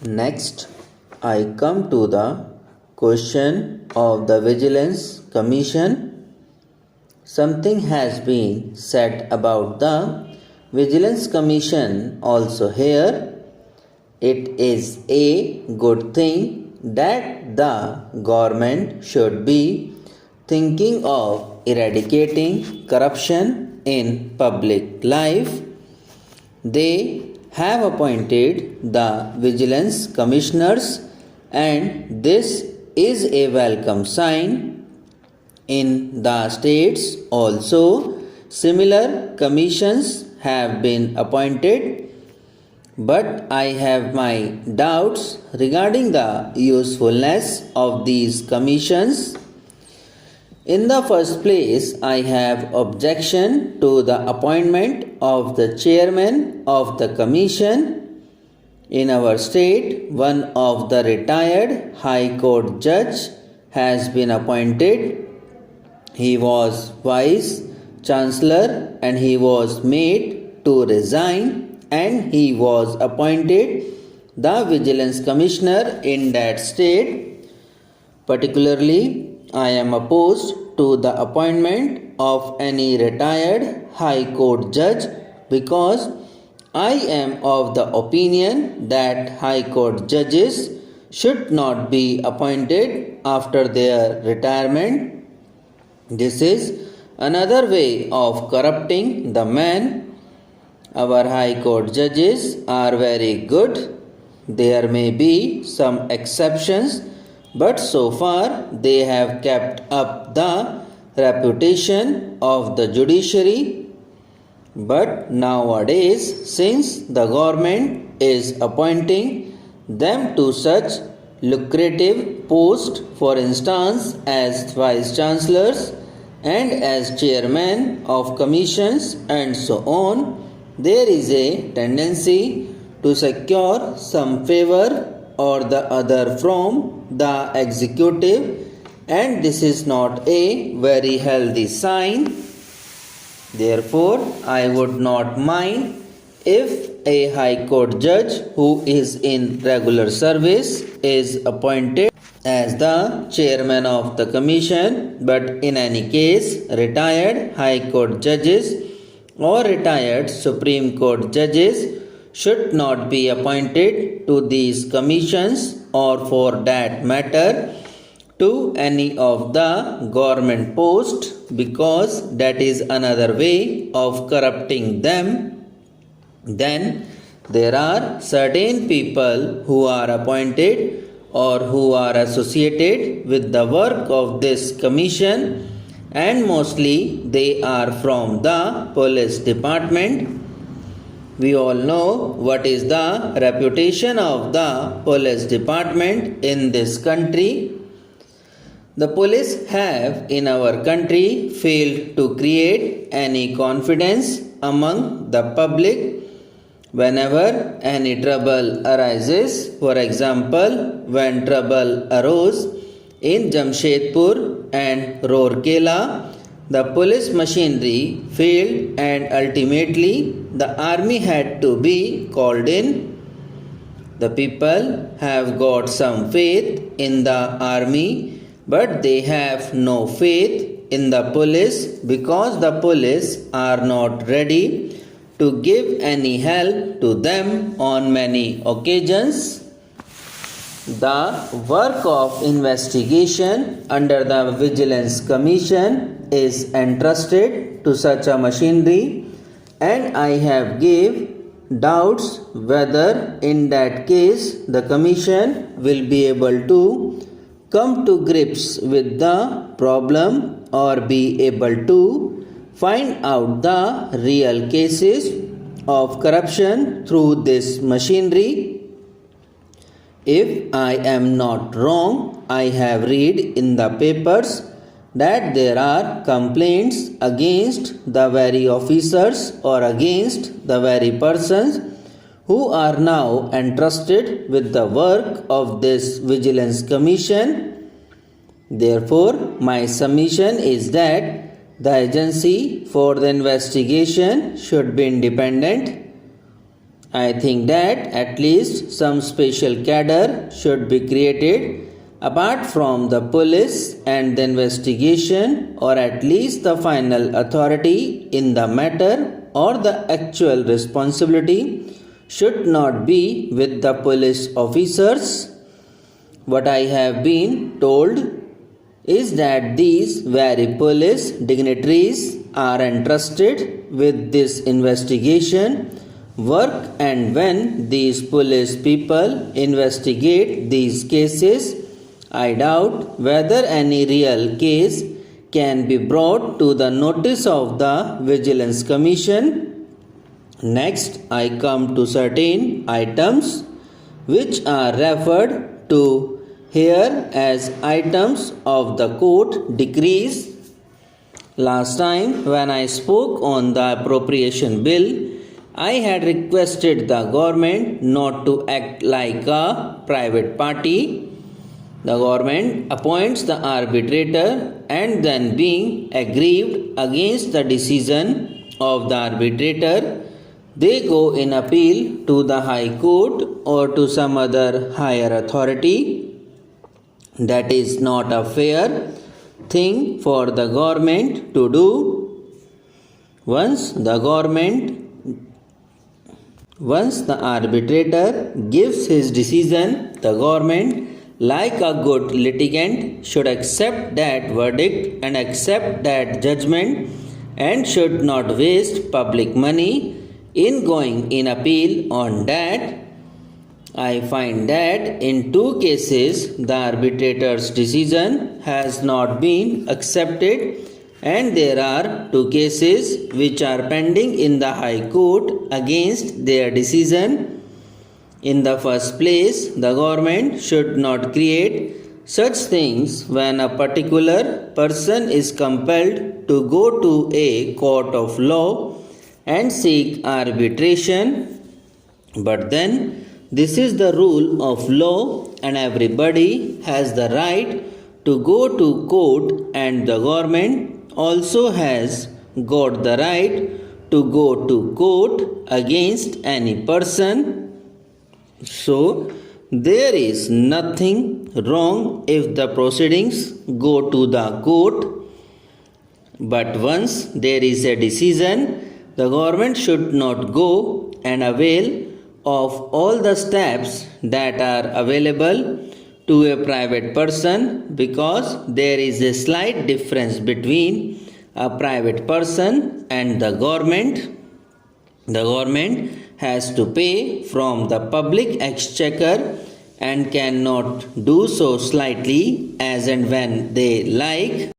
Next, I come to the question of the Vigilance Commission. Something has been said about the Vigilance Commission also here. It is a good thing that the government should be thinking of eradicating corruption in public life. They have appointed the vigilance commissioners, and this is a welcome sign. In the states also, similar commissions have been appointed, but I have my doubts regarding the usefulness of these commissions. In the first place, I have objection to the appointment of the chairman of the commission. In our state, one of the retired High Court judge has been appointed. He was vice chancellor and he was made to resign, and he was appointed the vigilance commissioner in that state. Particularly, I am opposed to the appointment of any retired High Court judge because I am of the opinion that High Court judges should not be appointed after their retirement. This is another way of corrupting the man. Our High Court judges are very good. There may be some exceptions, but so far they have kept up the reputation of the judiciary. But nowadays, since the government is appointing them to such lucrative posts, for instance as vice chancellors and as chairman of commissions and so on, there is a tendency to secure some favor or the other from the executive, and this is not a very healthy sign. Therefore, I would not mind if a High Court judge who is in regular service is appointed as the chairman of the commission, but in any case, retired High Court judges or retired Supreme Court judges should not be appointed to these commissions, or for that matter to any of the government posts, because that is another way of corrupting them. Then there are certain people who are appointed or who are associated with the work of this commission, and mostly they are from the police department. We all know what is the reputation of the police department in this country. The police have in our country failed to create any confidence among the public. Whenever any trouble arises, for example, when trouble arose in Jamshedpur and Rourkela, the police machinery failed and ultimately the army had to be called in. The people have got some faith in the army, but they have no faith in the police because the police are not ready to give any help to them on many occasions. The work of investigation under the Vigilance Commission is entrusted to such a machinery, and I have gave doubts whether in that case the commission will be able to come to grips with the problem or be able to find out the real cases of corruption through this machinery. If I am not wrong, I have read in the papers that there are complaints against the very officers or against the very persons who are now entrusted with the work of this Vigilance Commission. Therefore, my submission is that the agency for the investigation should be independent. I think that at least some special cadre should be created apart from the police and the investigation, or at least the final authority in the matter or the actual responsibility should not be with the police officers. What I have been told is that these very police dignitaries are entrusted with this investigation work, and when these police people investigate these cases, I doubt whether any real case can be brought to the notice of the Vigilance Commission. Next, I come to certain items which are referred to here as items of the court decrees. Last time when I spoke on the appropriation bill, I had requested the government not to act like a private party. The government appoints the arbitrator, and then being aggrieved against the decision of the arbitrator, they go in appeal to the High Court or to some other higher authority. That is not a fair thing for the government to do. Once the arbitrator gives his decision, the government, like a good litigant, should accept that verdict and accept that judgment, and should not waste public money in going in appeal on that. I find that in two cases the arbitrator's decision has not been accepted, and there are two cases which are pending in the High Court against their decision. In the first place, the government should not create such things when a particular person is compelled to go to a court of law and seek arbitration. But then, this is the rule of law, and everybody has the right to go to court, and the government also has got the right to go to court against any person. So, there is nothing wrong if the proceedings go to the court, but once there is a decision, the government should not go and avail of all the steps that are available to a private person, because there is a slight difference between a private person and the government. The government has to pay from the public exchequer and cannot do so slightly as and when they like.